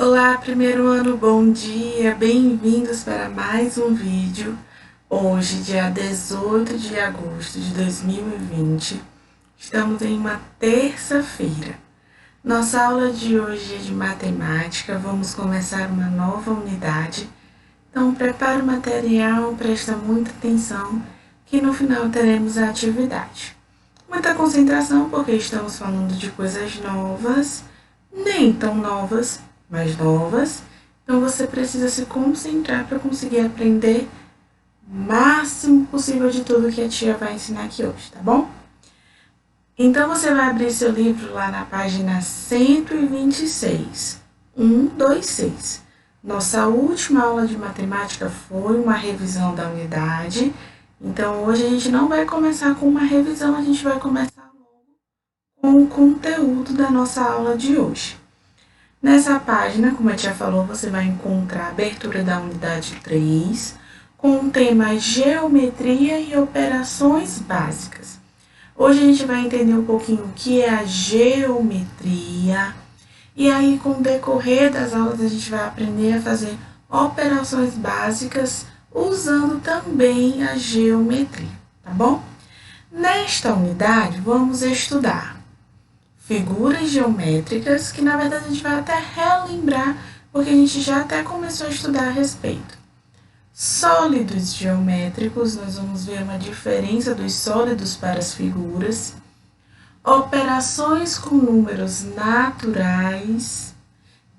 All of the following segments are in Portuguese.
Olá, primeiro ano, bom dia, bem-vindos para mais um vídeo. Hoje, dia 18 de agosto de 2020, estamos em uma terça-feira. Nossa aula de hoje é de matemática, vamos começar uma nova unidade. Então, prepara o material, presta muita atenção, que no final teremos a atividade. Muita concentração, porque estamos falando de coisas novas, nem tão novas, mas novas. Então, você precisa se concentrar para conseguir aprender o máximo possível de tudo que a tia vai ensinar aqui hoje, tá bom? Então, você vai abrir seu livro lá na página 126, 126. Nossa última aula de matemática foi uma revisão da unidade. Então, hoje a gente não vai começar com uma revisão, a gente vai começar logo com o conteúdo da nossa aula de hoje. Nessa página, como a tia falou, você vai encontrar a abertura da unidade 3, com o tema Geometria e Operações Básicas. Hoje a gente vai entender um pouquinho o que é a geometria, e aí com o decorrer das aulas a gente vai aprender a fazer operações básicas usando também a geometria, tá bom? Nesta unidade, vamos estudar figuras geométricas, que na verdade a gente vai até relembrar, porque a gente já até começou a estudar a respeito. Sólidos geométricos, nós vamos ver uma diferença dos sólidos para as figuras. Operações com números naturais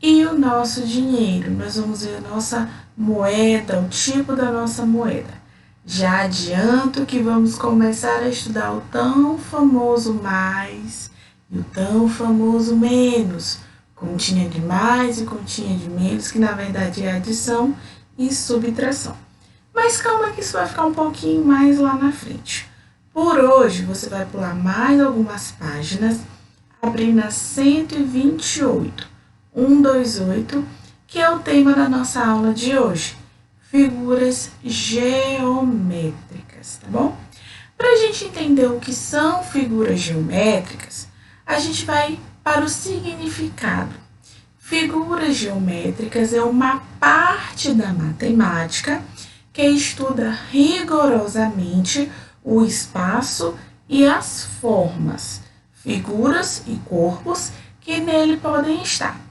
e o nosso dinheiro. Nós vamos ver a nossa moeda, o tipo da nossa moeda. Já adianto que vamos começar a estudar o tão famoso mais e o tão famoso menos, continha de mais e continha de menos, que na verdade é adição e subtração. Mas calma que isso vai ficar um pouquinho mais lá na frente. Por hoje, você vai pular mais algumas páginas, abrir na 128, 128, que é o tema da nossa aula de hoje, figuras geométricas, tá bom? Para a gente entender o que são figuras geométricas, a gente vai para o significado. Figuras geométricas é uma parte da matemática que estuda rigorosamente o espaço e as formas, figuras e corpos que nele podem estar.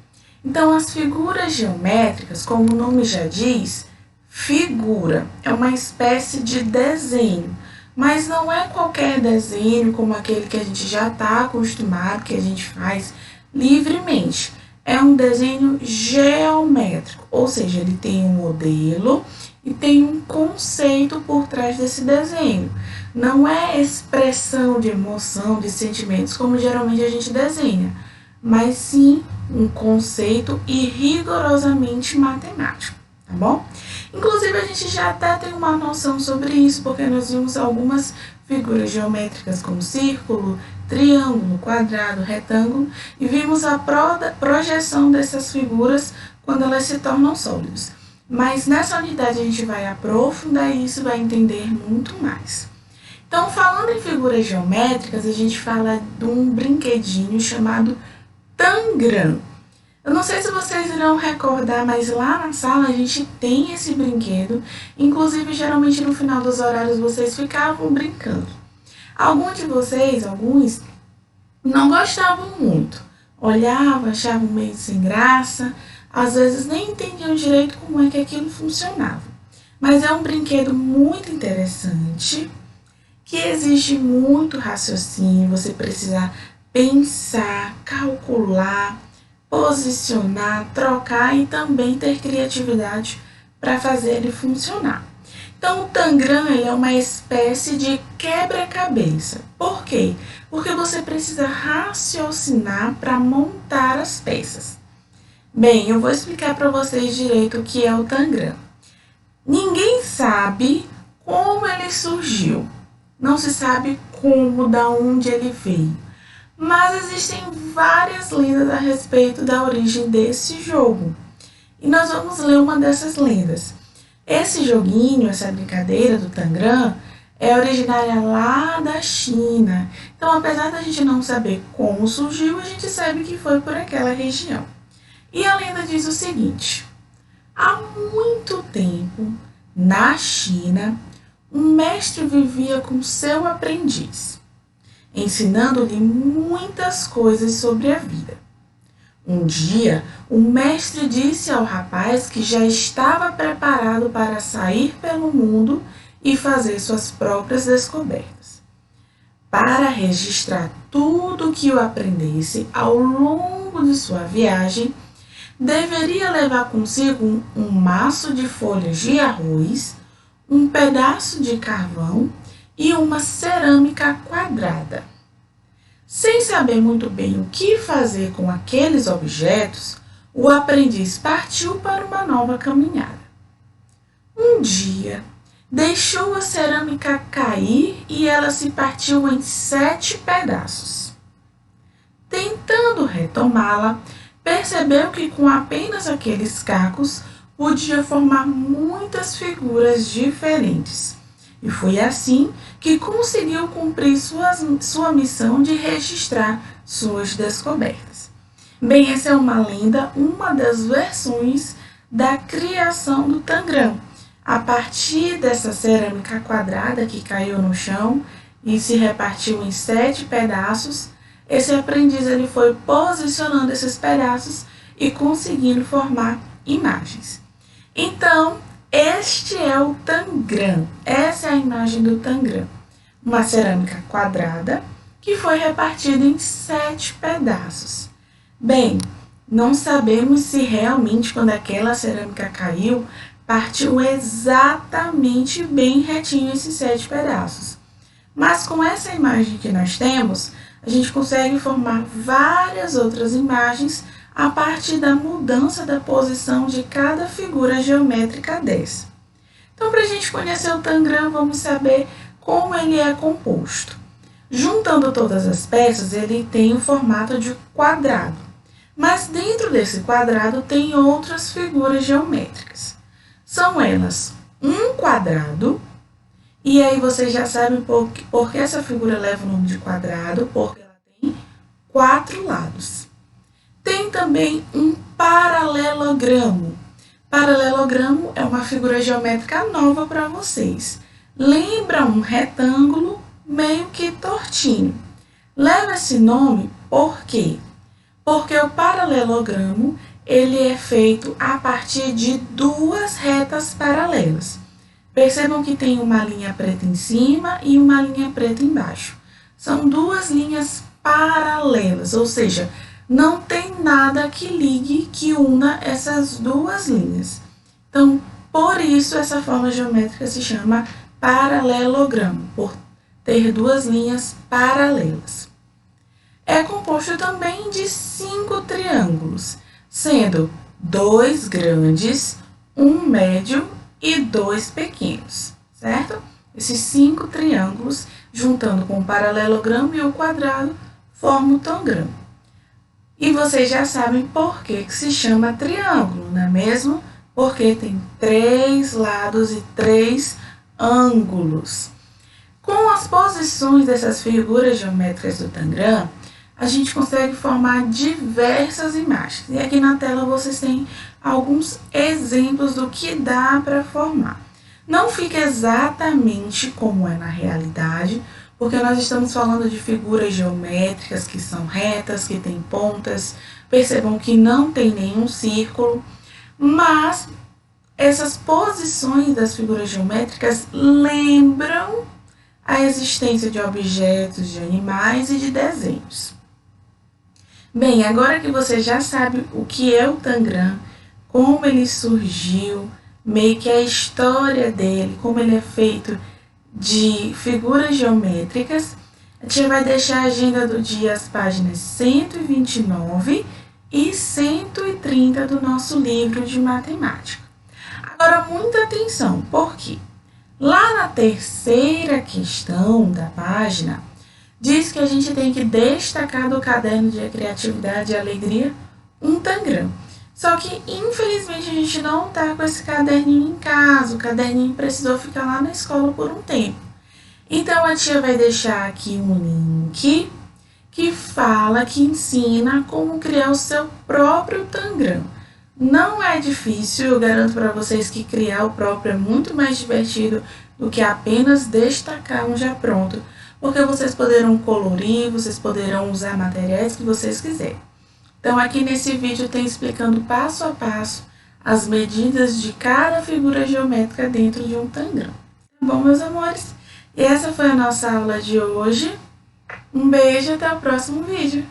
Então, as figuras geométricas, como o nome já diz, figura é uma espécie de desenho, mas não é qualquer desenho como aquele que a gente já está acostumado, que a gente faz livremente. É um desenho geométrico, ou seja, ele tem um modelo e tem um conceito por trás desse desenho. Não é expressão de emoção, de sentimentos, como geralmente a gente desenha, mas sim um conceito e rigorosamente matemático, tá bom? Inclusive, a gente já até tem uma noção sobre isso, porque nós vimos algumas figuras geométricas como círculo, triângulo, quadrado, retângulo, e vimos a projeção dessas figuras quando elas se tornam sólidos. Mas nessa unidade a gente vai aprofundar isso e vai entender muito mais. Então, falando em figuras geométricas, a gente fala de um brinquedinho chamado Tangram. Eu não sei se vocês irão recordar, mas lá na sala a gente tem esse brinquedo. Inclusive, geralmente no final dos horários vocês ficavam brincando. Alguns de vocês, alguns, não gostavam muito. Olhavam, achavam meio sem graça. Às vezes nem entendiam direito como é que aquilo funcionava. Mas é um brinquedo muito interessante, que exige muito raciocínio. Você precisa pensar, calcular, posicionar, trocar e também ter criatividade para fazer ele funcionar. Então, o Tangram ele é uma espécie de quebra-cabeça. Por quê? Porque você precisa raciocinar para montar as peças. Bem, eu vou explicar para vocês direito o que é o Tangram. Ninguém sabe como ele surgiu. Não se sabe como, da onde ele veio. Mas existem várias lendas a respeito da origem desse jogo. E nós vamos ler uma dessas lendas. Esse joguinho, essa brincadeira do Tangram, é originária lá da China. Então, apesar da gente não saber como surgiu, a gente sabe que foi por aquela região. E a lenda diz o seguinte: há muito tempo, na China, um mestre vivia com seu aprendiz, ensinando-lhe muitas coisas sobre a vida. Um dia, o mestre disse ao rapaz que já estava preparado para sair pelo mundo e fazer suas próprias descobertas. Para registrar tudo o que o aprendesse ao longo de sua viagem, deveria levar consigo um maço de folhas de arroz, um pedaço de carvão e uma cerâmica quadrada. Sem saber muito bem o que fazer com aqueles objetos, o aprendiz partiu para uma nova caminhada. Um dia, deixou a cerâmica cair e ela se partiu em 7 pedaços. Tentando retomá-la, percebeu que com apenas aqueles cacos podia formar muitas figuras diferentes. E foi assim que conseguiu cumprir sua missão de registrar suas descobertas. Bem, essa é uma lenda, uma das versões da criação do Tangram. A partir dessa cerâmica quadrada que caiu no chão e se repartiu em 7 pedaços, esse aprendiz ele foi posicionando esses pedaços e conseguindo formar imagens. Então, este é o Tangram. Essa é a imagem do Tangram. Uma cerâmica quadrada que foi repartida em 7 pedaços. Bem, não sabemos se realmente quando aquela cerâmica caiu, partiu exatamente bem retinho esses 7 pedaços. Mas com essa imagem que nós temos, a gente consegue formar várias outras imagens a partir da mudança da posição de cada figura geométrica dessa. Então, para a gente conhecer o Tangram, vamos saber como ele é composto. Juntando todas as peças, ele tem o formato de quadrado. Mas dentro desse quadrado tem outras figuras geométricas. São elas um quadrado, e aí vocês já sabem por que essa figura leva o nome de quadrado, porque ela tem 4 lados. Tem também um paralelogramo. Paralelogramo é uma figura geométrica nova para vocês. Lembra um retângulo meio que tortinho. Leva esse nome por quê? Porque o paralelogramo ele é feito a partir de 2 retas paralelas. Percebam que tem uma linha preta em cima e uma linha preta embaixo. São 2 linhas paralelas, ou seja, não tem nada que ligue, que una essas 2 linhas. Então, por isso essa forma geométrica se chama paralelogramo, por ter 2 linhas paralelas. É composto também de 5 triângulos, sendo 2 grandes, 1 médio e 2 pequenos, certo? Esses 5 triângulos, juntando com o paralelogramo e o quadrado, formam o Tangram. E vocês já sabem por que se chama triângulo, não é mesmo? Porque tem 3 lados e 3 ângulos. Com as posições dessas figuras geométricas do Tangram, a gente consegue formar diversas imagens. E aqui na tela vocês têm alguns exemplos do que dá para formar. Não fica exatamente como é na realidade, porque nós estamos falando de figuras geométricas que são retas, que têm pontas. Percebam que não tem nenhum círculo, mas essas posições das figuras geométricas lembram a existência de objetos, de animais e de desenhos. Bem, agora que você já sabe o que é o Tangram, como ele surgiu, meio que a história dele, como ele é feito de figuras geométricas, a gente vai deixar a agenda do dia, as páginas 129 e 130 do nosso livro de matemática. Agora, muita atenção, porque lá na terceira questão da página, diz que a gente tem que destacar do caderno de criatividade e alegria um Tangram. Só que, infelizmente, a gente não está com esse caderninho em casa. O caderninho precisou ficar lá na escola por um tempo. Então, a tia vai deixar aqui um link que fala, que ensina como criar o seu próprio Tangram. Não é difícil, eu garanto para vocês que criar o próprio é muito mais divertido do que apenas destacar um já pronto, porque vocês poderão colorir, vocês poderão usar materiais que vocês quiserem. Então aqui nesse vídeo tem explicando passo a passo as medidas de cada figura geométrica dentro de um tangram. Tá bom, meus amores? E essa foi a nossa aula de hoje. Um beijo e até o próximo vídeo.